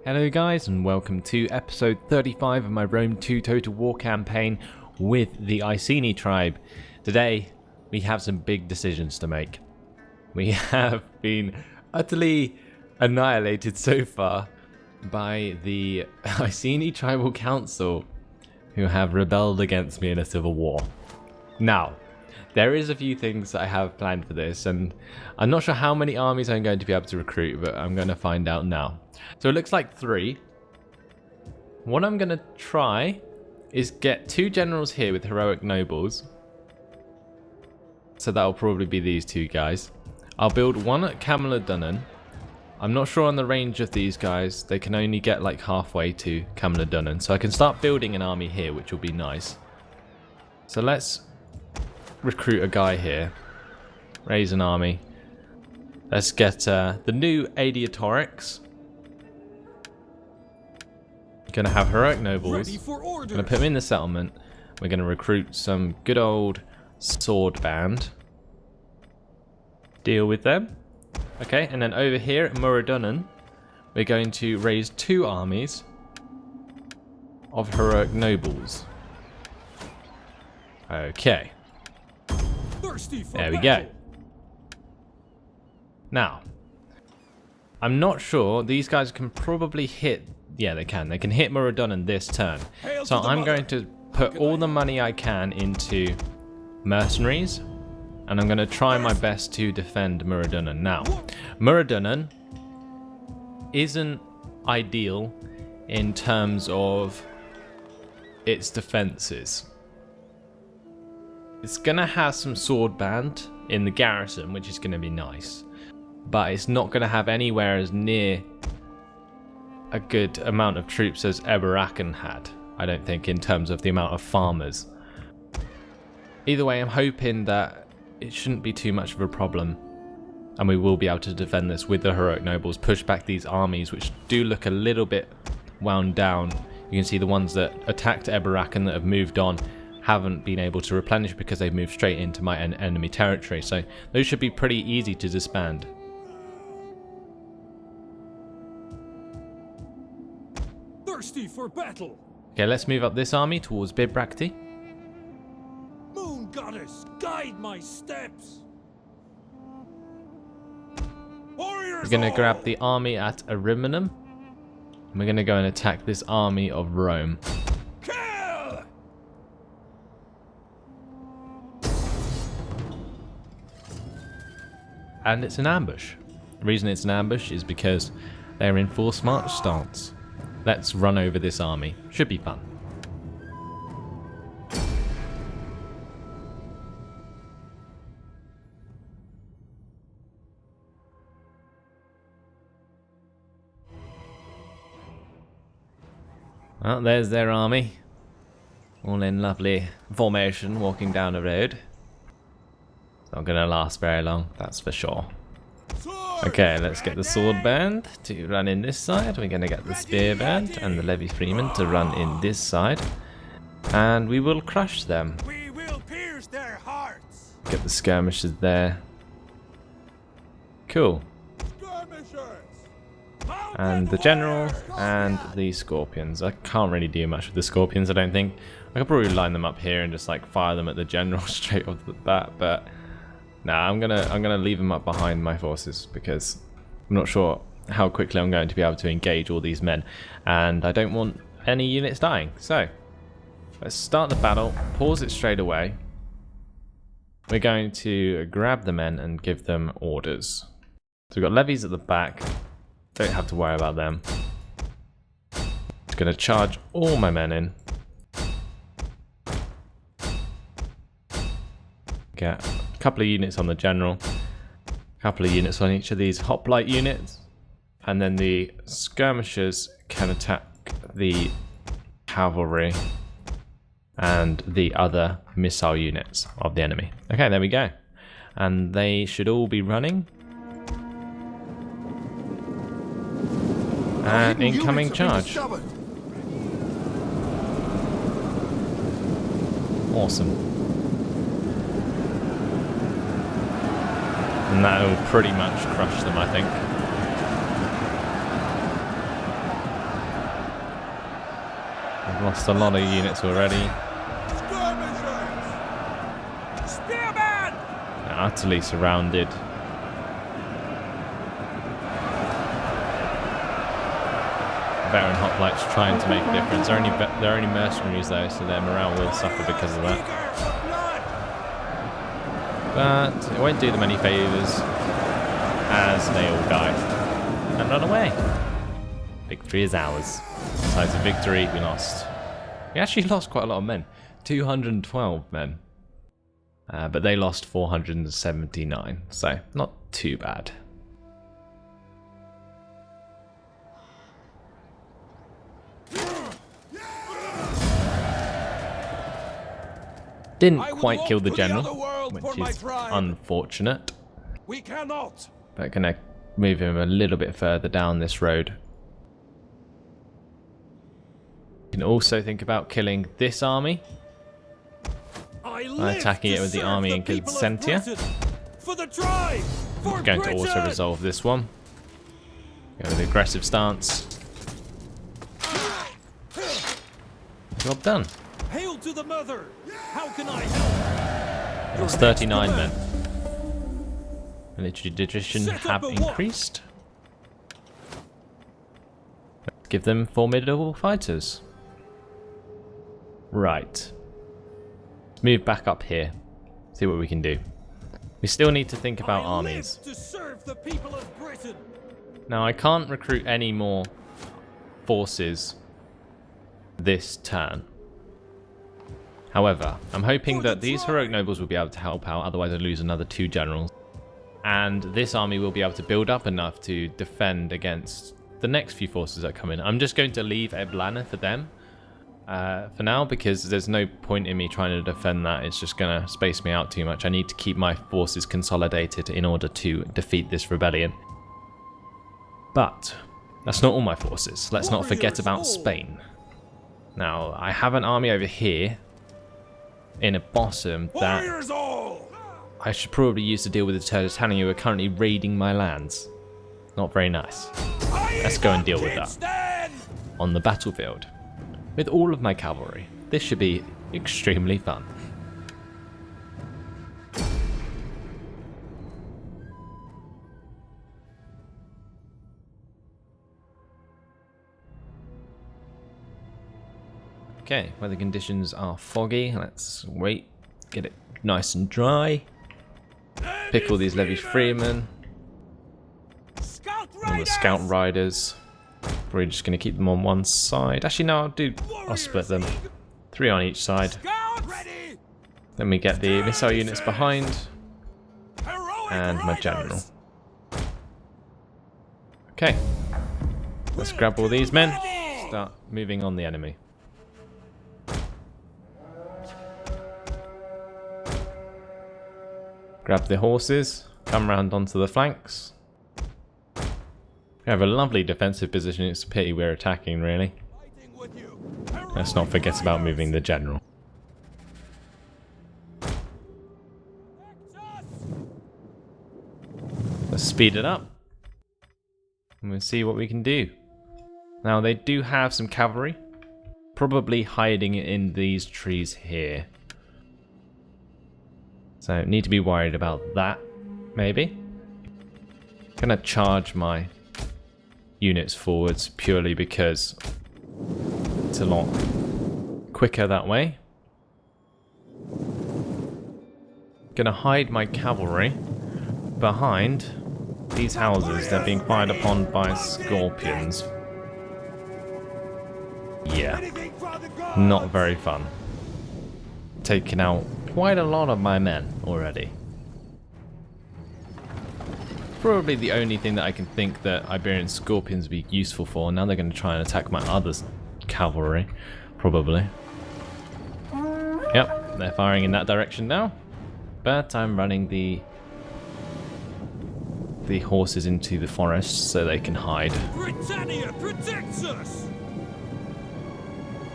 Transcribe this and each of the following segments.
Hello guys, and welcome to episode 35 of my Rome 2 Total War campaign with the Iceni tribe. Today we have some big decisions to make. We have been utterly annihilated so far by the Iceni Tribal Council, who have rebelled against me in a civil war. Now, there is a few things that I have planned for this, and I'm not sure how many armies I'm going to be able to recruit, but I'm going to find out now. So it looks like 3. What I'm going to try is get 2 generals here with heroic nobles. So that'll probably be these 2 guys. I'll build 1 at Camulodunum. I'm not sure on the range of these guys. They can only get like halfway to Camulodunum. So I can start building an army here, which will be nice. So let's recruit a guy here. Raise an army. Let's get the new Adiatorics. Gonna have heroic nobles. Gonna put them in the settlement. We're gonna recruit some good old sword band. Deal with them. Okay, and then over here at Muradunum, we're going to raise 2 armies of heroic nobles. Okay. There we go. Now, I'm not sure. These guys can probably hit. Yeah, they can. They can hit Muradunum this turn. So I'm going to put all the money I can into mercenaries, and I'm going to try my best to defend Muradunum. Now, Muradunum isn't ideal in terms of its defenses. It's going to have some sword band in the garrison, which is going to be nice. But it's not going to have anywhere as near a good amount of troops as Eberakan had, I don't think, in terms of the amount of farmers. Either way, I'm hoping that it shouldn't be too much of a problem, and we will be able to defend this with the heroic nobles, push back these armies, which do look a little bit wound down. You can see the ones that attacked Eberakan that have moved on haven't been able to replenish because they've moved straight into my enemy territory, so those should be pretty easy to disband. Thirsty for battle. Okay, let's move up this army towards Bibrakti. Moon goddess, guide my steps. Warriors, We're going to grab the army at Ariminum, and we're going to go and attack this army of Rome. Kill! And it's an ambush. The reason it's an ambush is because they're in full smart stance. Let's run over this army. Should be fun. Well, there's their army. All in lovely formation, walking down a road. It's not going to last very long, that's for sure. Okay, let's get the sword band to run in this side. We're going to get the spear band and the levy freeman to run in this side. And we will crush them. We will pierce their hearts. Get the skirmishers there. Cool. And the general and the scorpions. I can't really do much with the scorpions, I don't think. I could probably line them up here and just like fire them at the general straight off the bat, but nah, I'm gonna leave them up behind my forces because I'm not sure how quickly I'm going to be able to engage all these men, and I don't want any units dying. So let's start the battle, pause it straight away. We're going to grab the men and give them orders. So we've got levies at the back, don't have to worry about them. Just gonna charge all my men in. Get a couple of units on the general, a couple of units on each of these hoplite units, and then the skirmishers can attack the cavalry and the other missile units of the enemy. Okay, there we go. And they should all be running. And incoming charge. Awesome. And that will pretty much crush them, I think. Lost a lot of units already. Spearman! They're utterly surrounded. Veteran hoplites trying to make a difference. They're only mercenaries though, so their morale will suffer because of that. But it won't do them any favours as they all die and run away. Victory is ours. Besides the victory, we lost. We actually lost quite a lot of men. 212 men. But they lost 479, so not too bad. Didn't quite kill the general, which is unfortunate. We cannot. But gonna move him a little bit further down this road. You can also think about killing this army by attacking it with the army in Consentia. I'm going to also resolve this one. Go with the aggressive stance. Job done. Hail to the mother! How can I help? That's 39 men. Military tradition have increased. Let's give them formidable fighters. Right. Let's move back up here. See what we can do. We still need to think about armies. To serve the people of Britain. Now I can't recruit any more forces this turn. However, I'm hoping that these heroic nobles will be able to help out, otherwise I lose another 2 generals. And this army will be able to build up enough to defend against the next few forces that come in. I'm just going to leave Eblana for them for now, because there's no point in me trying to defend that. It's just going to space me out too much. I need to keep my forces consolidated in order to defeat this rebellion. But that's not all my forces. Let's not forget about Spain. Now, I have an army over here in a bottom that I should probably use to deal with the Turtitani who are currently raiding my lands. Not very nice. Let's go and deal with that on the battlefield with all of my cavalry. This should be extremely fun. Okay, weather conditions are foggy. Let's wait, get it nice and dry. Pick all these levy freemen. And the scout riders. Probably just going to keep them on one side. Actually, no, I'll split them. 3 on each side. Then we get the missile units behind. And my general. Okay. Let's grab all these men. Start moving on the enemy. Grab the horses, come round onto the flanks. We have a lovely defensive position, it's a pity we're attacking really. Let's not forget about moving the general. Let's speed it up. And we'll see what we can do. Now they do have some cavalry, probably hiding in these trees here. So need to be worried about that, maybe. Gonna charge my units forwards purely because it's a lot quicker that way. Gonna hide my cavalry behind these houses. They're being fired upon by scorpions. Yeah, not very fun. Taking out quite a lot of my men already. Probably the only thing that I can think that Iberian Scorpions would be useful for. Now they're going to try and attack my other cavalry, probably. Yep, they're firing in that direction now. But I'm running the horses into the forest so they can hide. Britannia protects us.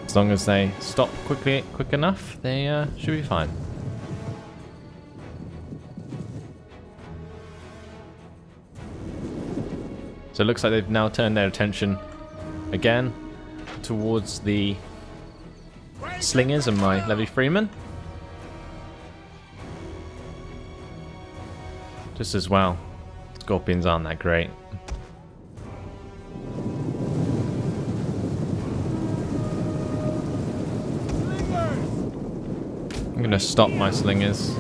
As long as they stop quick enough, they should be fine. So it looks like they've now turned their attention again towards the slingers and my levy freemen. Just as well, scorpions aren't that great. I'm going to stop my slingers.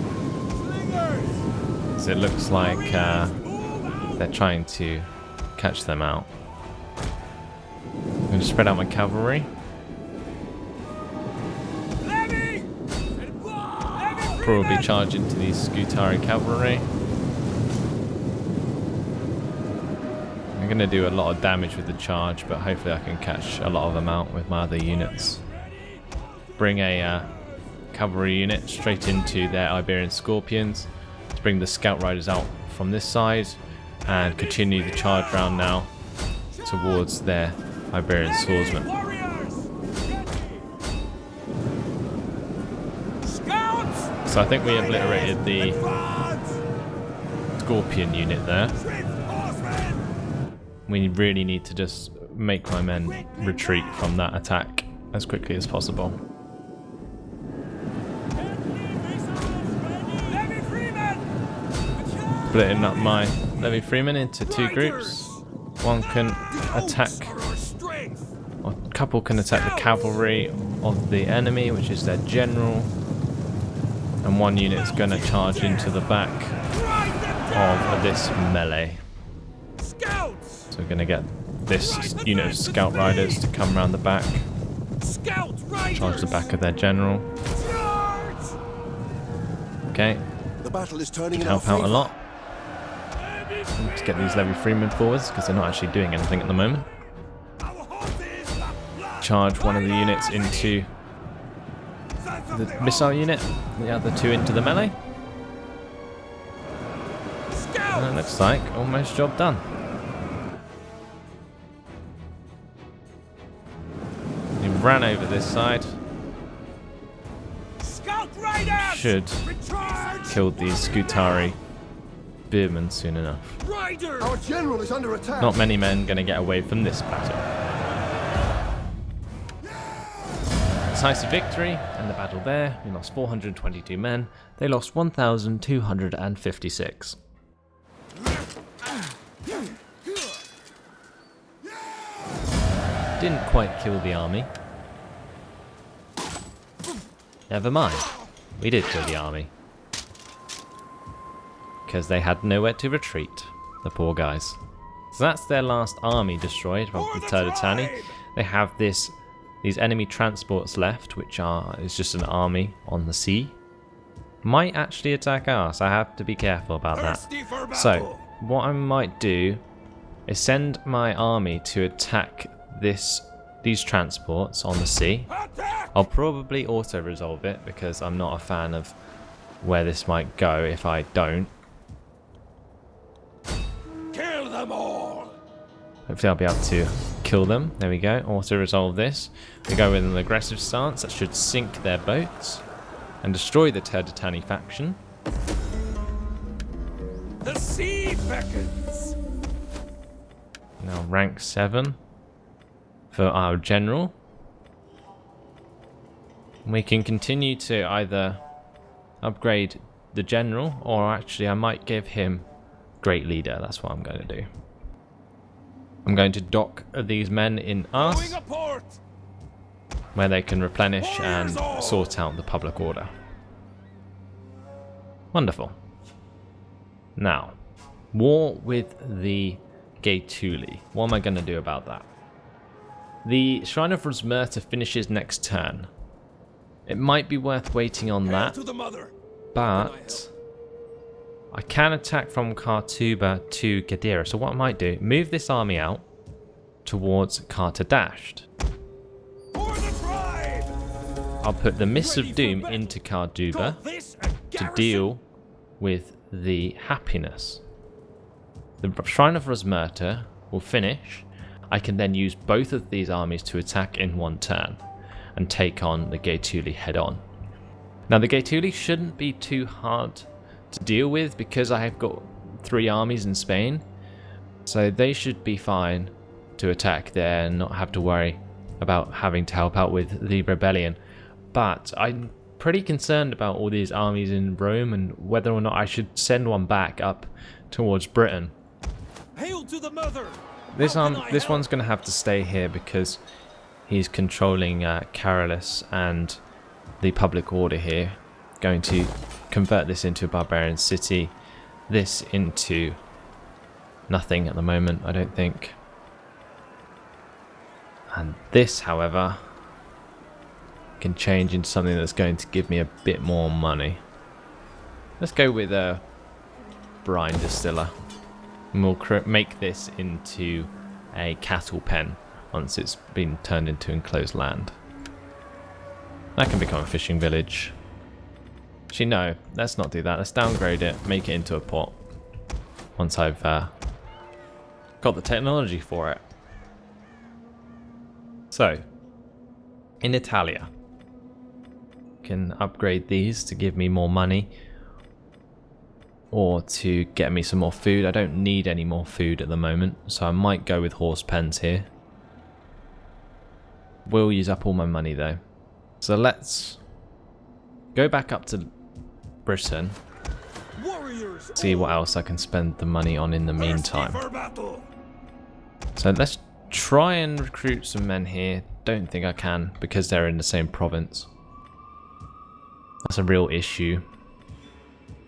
Because it looks like they're trying to catch them out. I'm going to spread out my cavalry. Probably charge into these Scutari cavalry. I'm going to do a lot of damage with the charge, but hopefully I can catch a lot of them out with my other units. Bring a cavalry unit straight into their Iberian Scorpions to bring the Scout Riders out from this side and continue the charge round now towards their Iberian Swordsmen. So I think we obliterated the Scorpion unit there. We really need to just make my men retreat from that attack as quickly as possible. Splitting up my levy freemen into two groups. One can attack, or a couple can attack the cavalry of the enemy, which is their general, and one unit is going to charge into the back of this melee. So we're going to get this unit of Scout Riders to come around the back, charge the back of their general. Okay, The battle is turning in help out a lot. Let's get these levy freemen forwards because they're not actually doing anything at the moment. Charge one of the units into the missile unit, the other two into the melee. And it looks like almost job done. He ran over this side. Should kill these Scutari spearmen soon enough. Our general is under attack. Not many men going to get away from this battle. Decisive victory and the battle there. We lost 422 men. They lost 1,256. Didn't quite kill the army. Never mind. We did kill the army. Because they had nowhere to retreat. The poor guys. So that's their last army destroyed of the Turdetani. They have these enemy transports left, which is just an army on the sea. Might actually attack us. I have to be careful about that. So what I might do is send my army to attack these transports on the sea. I'll probably auto-resolve it because I'm not a fan of where this might go if I don't. Kill them all. Hopefully I'll be able to kill them. There we go. Auto-resolve this. We go with an aggressive stance. That should sink their boats and destroy the Turdetani faction. The sea beckons. Now rank 7 for our general. We can continue to either upgrade the general, or actually I might give him great leader. That's what I'm going to do. I'm going to dock these men in us, where they can replenish and sort out the public order. Wonderful. Now, war with the Gaetuli. What am I going to do about that? The Shrine of Rosmerta finishes next turn. It might be worth waiting on that, but I can attack from Kartuba to Gadir. So what I might do, move this army out towards Kartadasht. I'll put the Mists of Doom into Karduba to deal with the Happiness. The Shrine of Rosmerta will finish. I can then use both of these armies to attack in one turn and take on the Gaetuli head on. Now the Gaetuli shouldn't be too hard to deal with because I have got 3 armies in Spain, so they should be fine to attack there and not have to worry about having to help out with the rebellion. But I'm pretty concerned about all these armies in Rome and whether or not I should send one back up towards Britain. Hail to the mother! This How can I help? one's going to have to stay here because he's controlling Carolus and the public order here. Going to convert this into a barbarian city. This into nothing at the moment, I don't think. And this, however, can change into something that's going to give me a bit more money. Let's go with a brine distiller. And we'll make this into a cattle pen once it's been turned into enclosed land. That can become a fishing village. Actually, no, let's not do that. Let's downgrade it, make it into a port. Once I've got the technology for it. So, in Italia, can upgrade these to give me more money or to get me some more food. I don't need any more food at the moment, so I might go with horse pens here. Will use up all my money though. So let's go back up to Britain, Warriors, see what else I can spend the money on in the meantime. So let's try and recruit some men here. Don't think I can because they're in the same province. That's a real issue.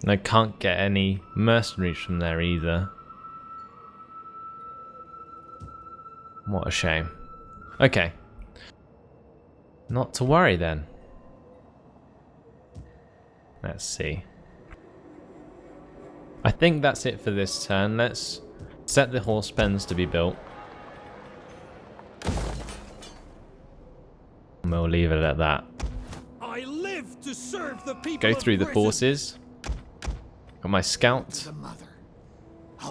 And I can't get any mercenaries from there either. What a shame. Okay. Not to worry then. Let's see. I think that's it for this turn. Let's set the horse pens to be built. And we'll leave it at that. I live to serve the people. Go through of the Britain. forces. Got my scout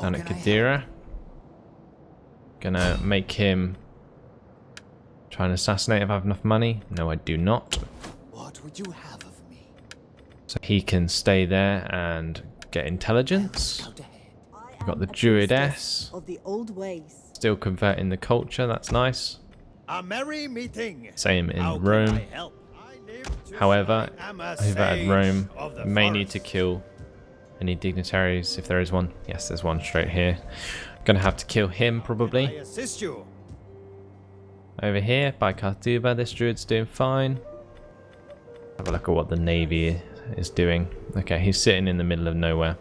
down at Gadir. Gonna make him try and assassinate if I have enough money. No, I do not. What would you have of me? So he can stay there and get intelligence. We've got the Druidess. Of the old ways. Still converting the culture, that's nice. A merry meeting. Same in How can Rome. I help? I live to However, I am a over at sage Rome, of the may need to forest. kill any dignitaries if there is one. Yes, there's one straight here. Gonna have to kill him I probably. assist you. Over here by Cartuba, this druid's doing fine. Have a look at what the navy is doing. Okay, he's sitting in the middle of nowhere.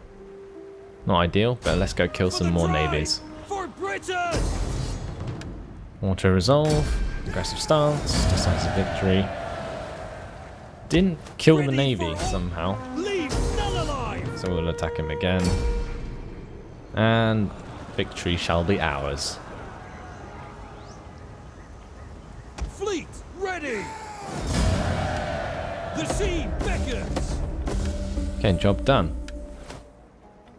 Not ideal, but let's go kill For some the more tribe! navies. For Britain! Auto resolve, aggressive stance, decisive victory. Didn't kill the Ready navy for- somehow, Leave none alive. so we'll attack him again. And victory shall be ours. Fleet ready. The sea beckons. Okay, job done.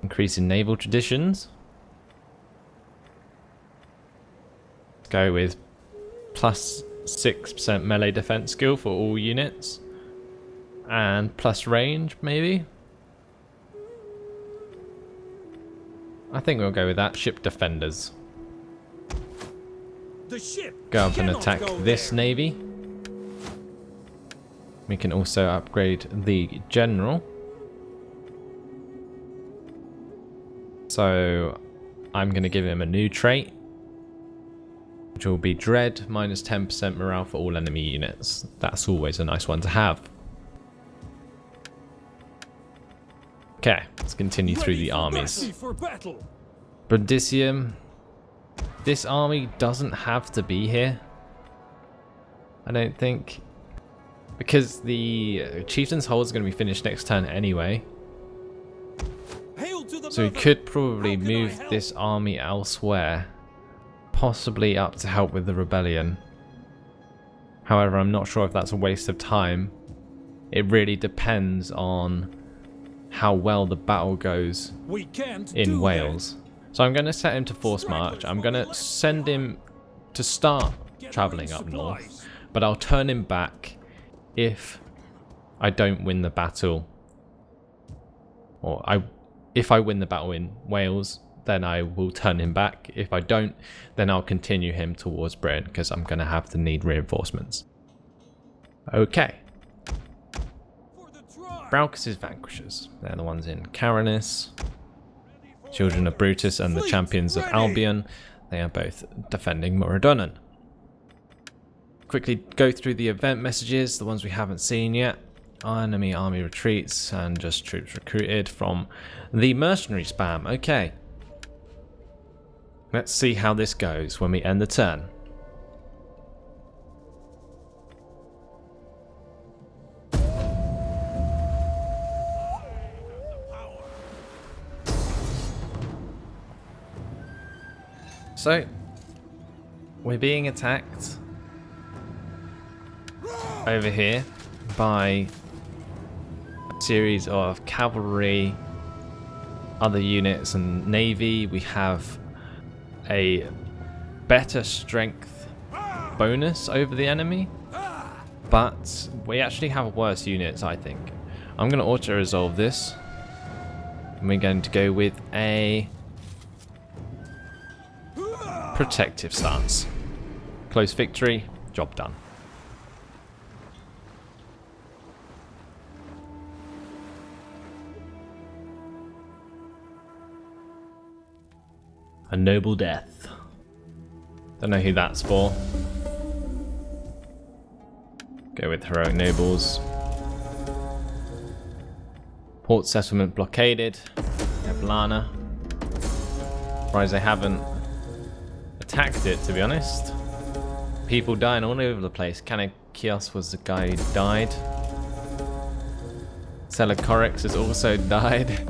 Increasing naval traditions. Let's go with plus 6% melee defense skill for all units. And plus range, maybe? I think we'll go with that. Ship defenders. The ship Go up and cannot attack go this there. navy. We can also upgrade the general. So I'm going to give him a new trait, which will be Dread, minus 10% morale for all enemy units. That's always a nice one to have. Okay, let's continue through Ready the for armies. battle, for battle. Brundisium. This army doesn't have to be here, I don't think, because the Chieftain's Hold is going to be finished next turn anyway. Hail to the So we mother. could probably How can I move help? this army elsewhere, possibly up to help with the rebellion. However, I'm not sure if that's a waste of time. It really depends on how well the battle goes We can't in do Wales. So I'm going to set him to force march. I'm going to send him to start Gathering traveling up supplies. north, but I'll turn him back if I don't win the battle. Or if I win the battle in Wales, then I will turn him back. If I don't, then I'll continue him towards Britain because I'm going to have to need reinforcements. Okay, Braucus's vanquishers. They're the ones in Caranus. Children of Brutus and the champions of Albion. They are both defending Morodonon. Quickly go through the event messages, the ones we haven't seen yet. Enemy army retreats and just troops recruited from the mercenary spam. Okay. Let's see how this goes when we end the turn. So, we're being attacked over here by a series of cavalry, other units and navy. We have a better strength bonus over the enemy, but we actually have worse units, I think. I'm going to auto-resolve this. And we're going to go with a protective stance. Close victory, job done. A noble death. Don't know who that's for. Go with heroic nobles. Port settlement blockaded. Eblana. Surprised they haven't attacked it, to be honest. People dying all over the place. Kanakios was the guy who died. Selacorix has also died.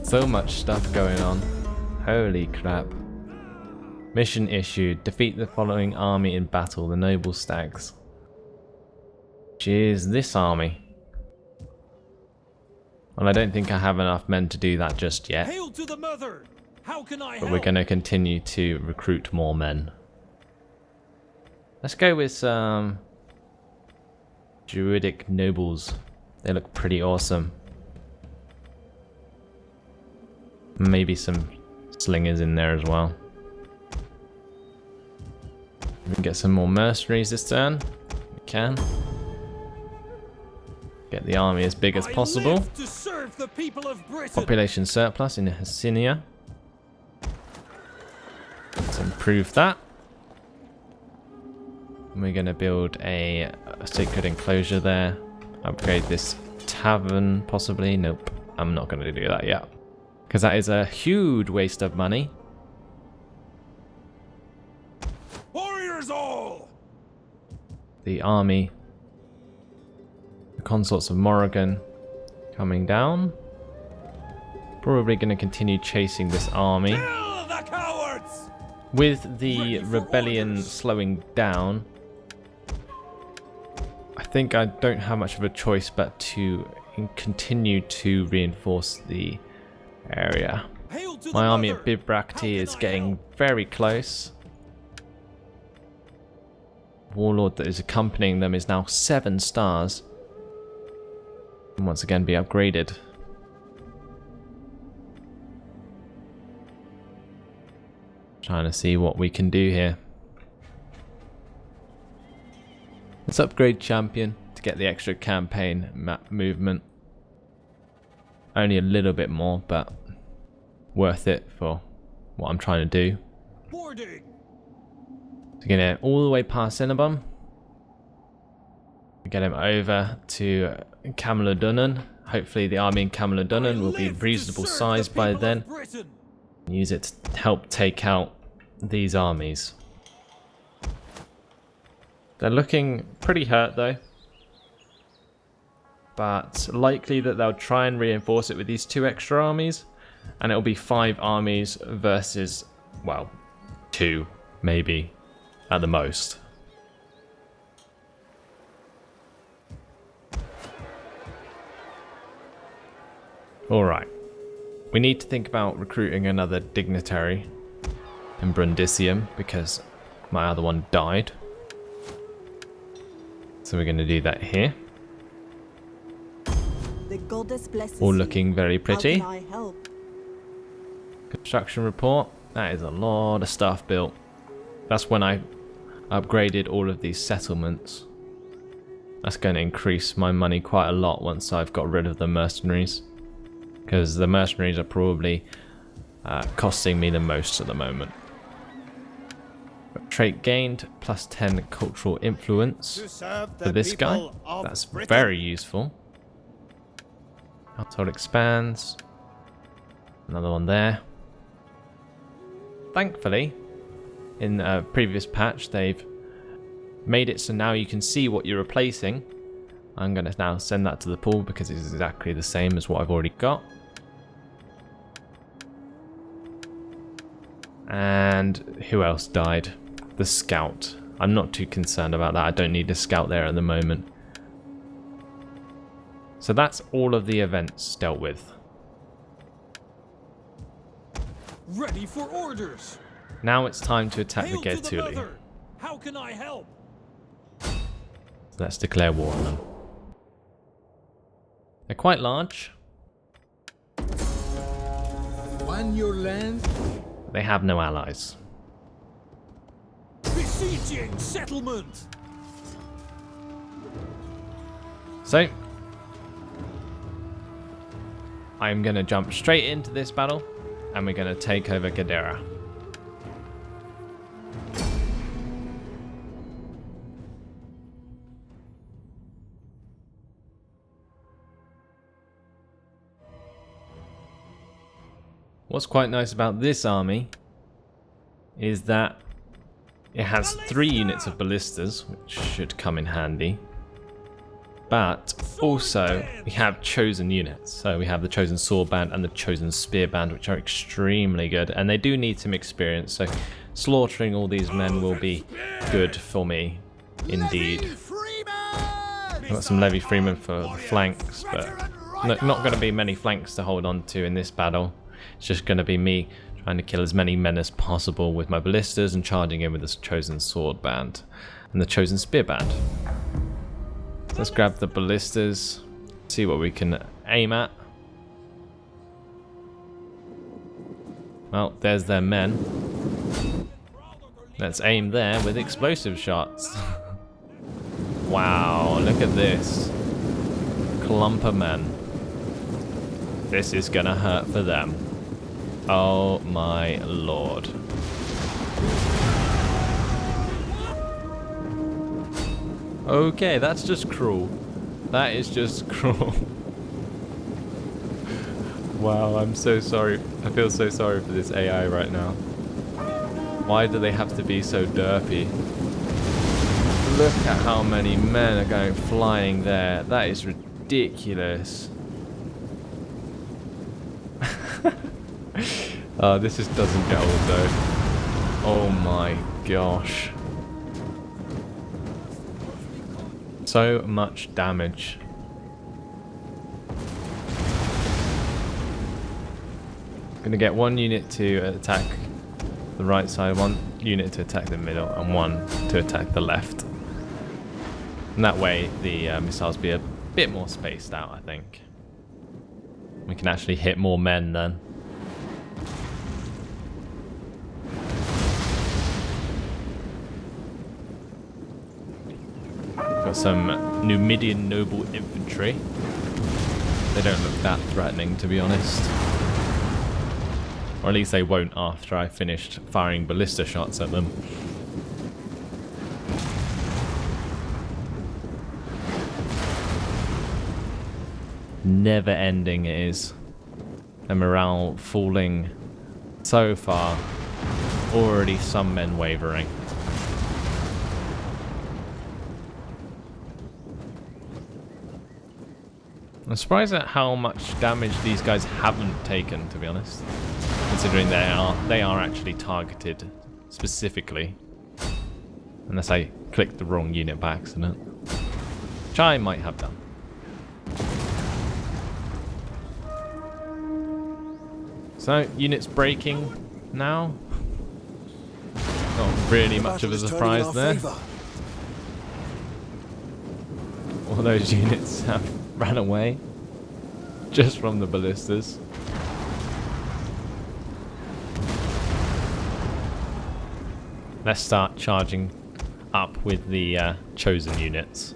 So much stuff going on. Holy crap. Mission issued. Defeat the following army in battle. The noble stags. Cheers, this army. Well, I don't think I have enough men to do that just yet. Hail to the mother! How can I help? But we're going to continue to recruit more men. Let's go with some druidic nobles. They look pretty awesome. Maybe some slingers in there as well. We can get some more mercenaries this turn. We can. Get the army as big as possible. To serve the people of Britain. Population surplus in Iceni. Let's improve that. We're going to build a sacred enclosure there. Upgrade this tavern, possibly. Nope, I'm not going to do that yet. Because that is a huge waste of money. Warriors all! The army. The consorts of Morrigan coming down. Probably going to continue chasing this army. Kill the cowards! With the rebellion slowing down, I think I don't have much of a choice but to continue to reinforce the area. My army at Bibrakti is getting very close. Warlord that is accompanying them is now 7 stars. And once again be upgraded. Trying to see what we can do here. Let's upgrade champion to get the extra campaign map movement. Only a little bit more, but worth it for what I'm trying to do. Boarding. To get him all the way past Cinnabon. Get him over to Camulodunum. Hopefully the army in Camulodunum will be reasonable size by then. Use it to help take out these armies. They're looking pretty hurt though. But likely that they'll try and reinforce it with these 2 extra armies. And it'll be 5 armies versus, well, 2 maybe at the most. Alright. We need to think about recruiting another dignitary in Brundisium because my other one died. So we're going to do that here. The goddess blesses All looking very pretty. How can I help? Construction report. That is a lot of stuff built. That's when I upgraded all of these settlements. That's going to increase my money quite a lot once I've got rid of the mercenaries. Because the mercenaries are probably costing me the most at the moment. Trait gained, plus 10 cultural influence for this guy. That's very useful. Household expands. Another one there. Thankfully, in a previous patch, they've made it so now you can see what you're replacing. I'm going to now send that to the pool because it's exactly the same as what I've already got. And who else died? The scout. I'm not too concerned about that. I don't need a scout there at the moment. So that's all of the events dealt with. Ready for orders. Now it's time to attack Hail the to the Gadir. mother. How can I help? Let's declare war on them. They're quite large. Won your land? They have no allies. Besieging settlement. So, I'm going to jump straight into this battle, and we're going to take over Gadir. What's quite nice about this army is that it has 3 units of ballistas, which should come in handy. But also, we have chosen units. So we have the chosen sword band and the chosen spear band, which are extremely good. And they do need some experience, so slaughtering all these men will be good for me, indeed. I've got some levy freemen for the flanks, but not going to be many flanks to hold on to in this battle. It's just going to be me trying to kill as many men as possible with my ballistas and charging in with this chosen sword band and the chosen spear band. Let's grab the ballistas, see what we can aim at. Well, there's their men. Let's aim there with explosive shots. Wow, look at this. Clump of men. This is gonna hurt for them. Oh my lord. Okay, that's just cruel. That is just cruel. Wow, I'm so sorry. I feel so sorry for this AI right now. Why do they have to be so derpy? Look at how many men are going flying there. That is ridiculous. This just doesn't get old though. Oh my gosh. So much damage. Gonna get 1 unit to attack the right side, 1 unit to attack the middle, and 1 to attack the left. And that way the missiles be a bit more spaced out, I think. We can actually hit more men then. Got some Numidian noble infantry. They don't look that threatening, to be honest. Or at least they won't after I finished firing ballista shots at them. Never ending it is. The morale falling so far. Already some men wavering. I'm surprised at how much damage these guys haven't taken, to be honest. Considering they are actually targeted specifically. Unless I clicked the wrong unit by accident. Which I might have done. So, units breaking now. Not really much of a surprise there. All those units have ran away just from the ballistas. Let's start charging up with the chosen units.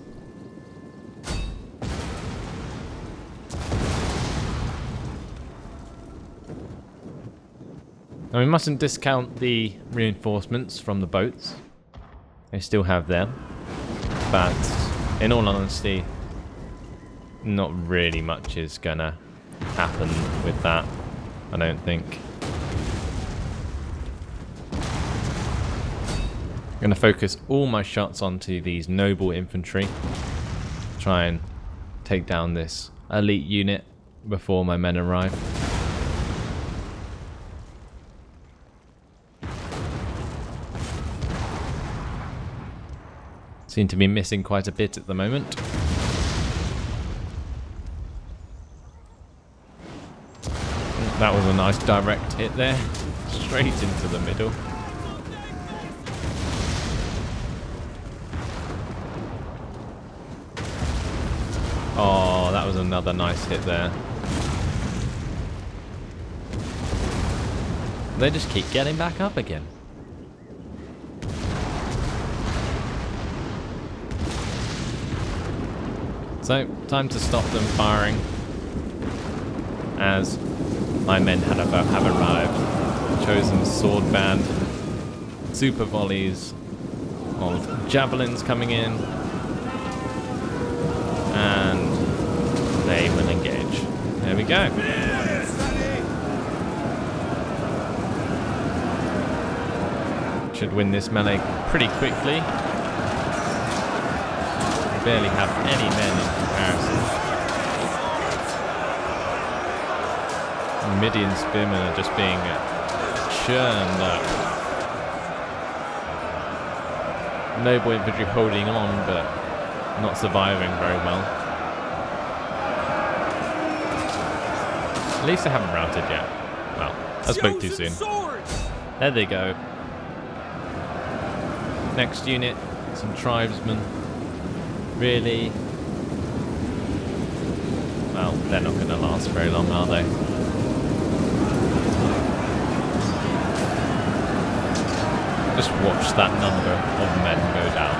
And we mustn't discount the reinforcements from the boats. They still have them. But in all honesty, not really much is gonna happen with that, I don't think. I'm gonna focus all my shots onto these noble infantry. Try and take down this elite unit before my men arrive. Seem to be missing quite a bit at the moment. That was a nice direct hit there. Straight into the middle. Oh, that was another nice hit there. They just keep getting back up again. So, time to stop them firing, as my men have arrived. Chosen sword band, super volleys of javelins coming in, and they will engage. There we go. Should win this melee pretty quickly. Barely have any men in comparison. Midian spearmen are just being churned up. Noble infantry holding on, but not surviving very well. At least they haven't routed yet. Well, I spoke too soon. There they go. Next unit, some tribesmen. Really? Well, they're not going to last very long, are they? Just watch that number of men go down.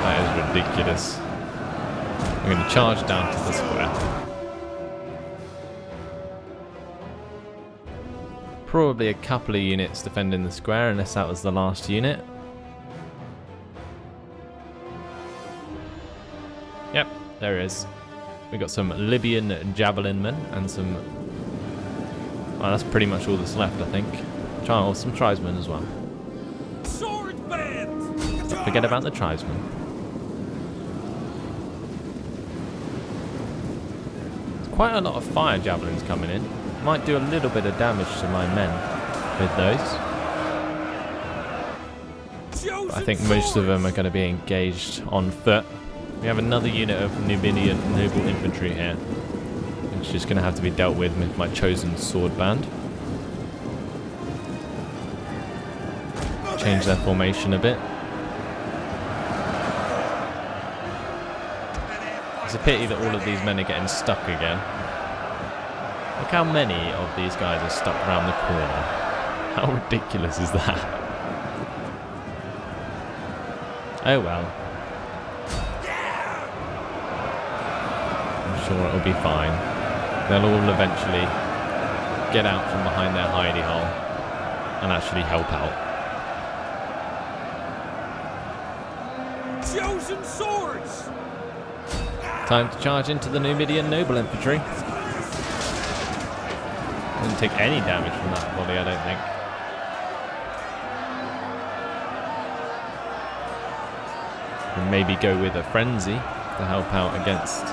That is ridiculous. We're going to charge down to the square. Probably a couple of units defending the square, unless that was the last unit. Yep, there is. We got some Libyan javelin men and some. Well, that's pretty much all that's left, I think. Oh, some tribesmen as well. Sword band! Don't forget about the tribesmen. There's quite a lot of fire javelins coming in. Might do a little bit of damage to my men with those. But I think most of them are going to be engaged on foot. We have another unit of Numidian noble infantry here. It's just going to have to be dealt with my chosen sword band. Change their formation a bit. It's a pity that all of these men are getting stuck again. Look how many of these guys are stuck around the corner. How ridiculous is that? Oh well. I'm sure it'll be fine. They'll all eventually get out from behind their hidey hole and actually help out. Chosen swords! Time to charge into the Numidian noble infantry. Didn't take any damage from that volley, I don't think. And maybe go with a frenzy to help out against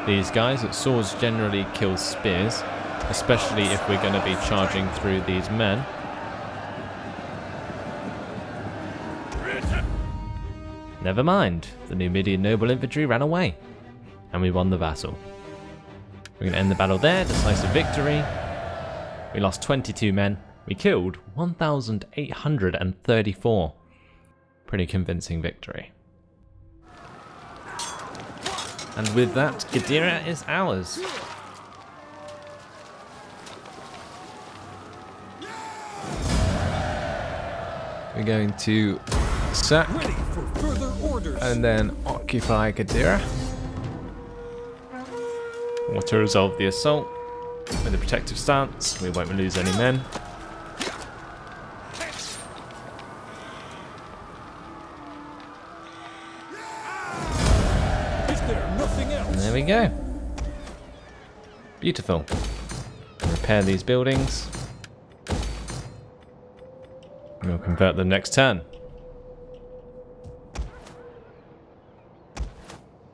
these guys. Swords generally kill spears, especially if we're going to be charging through these men. Never mind, the Numidian noble infantry ran away, and we won the vassal. We're going to end the battle there, decisive victory. We lost 22 men. We killed 1,834. Pretty convincing victory. And with that, Gadir is ours. We're going to sack Ready for further orders. and then occupy Gadir. Or to resolve the assault. with a protective stance. We won't lose any men. Is there nothing else? And there we go. Beautiful. Repair these buildings. We'll convert them next turn.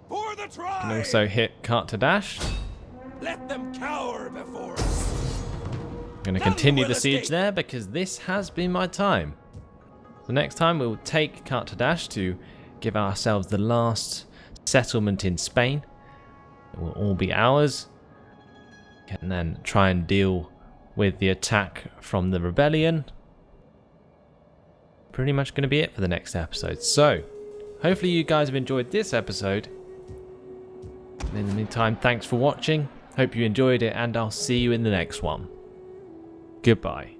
For the tribe! Can also hit cart to dash. Let them cower before us. I'm going to continue the siege there because this has been my time. So next time we'll take cart to dash to give ourselves the last settlement in Spain. It will all be ours. And then try and deal with the attack from the rebellion. Pretty much going to be it for the next episode. So, hopefully you guys have enjoyed this episode. In the meantime, thanks for watching. Hope you enjoyed it, and I'll see you in the next one. Goodbye.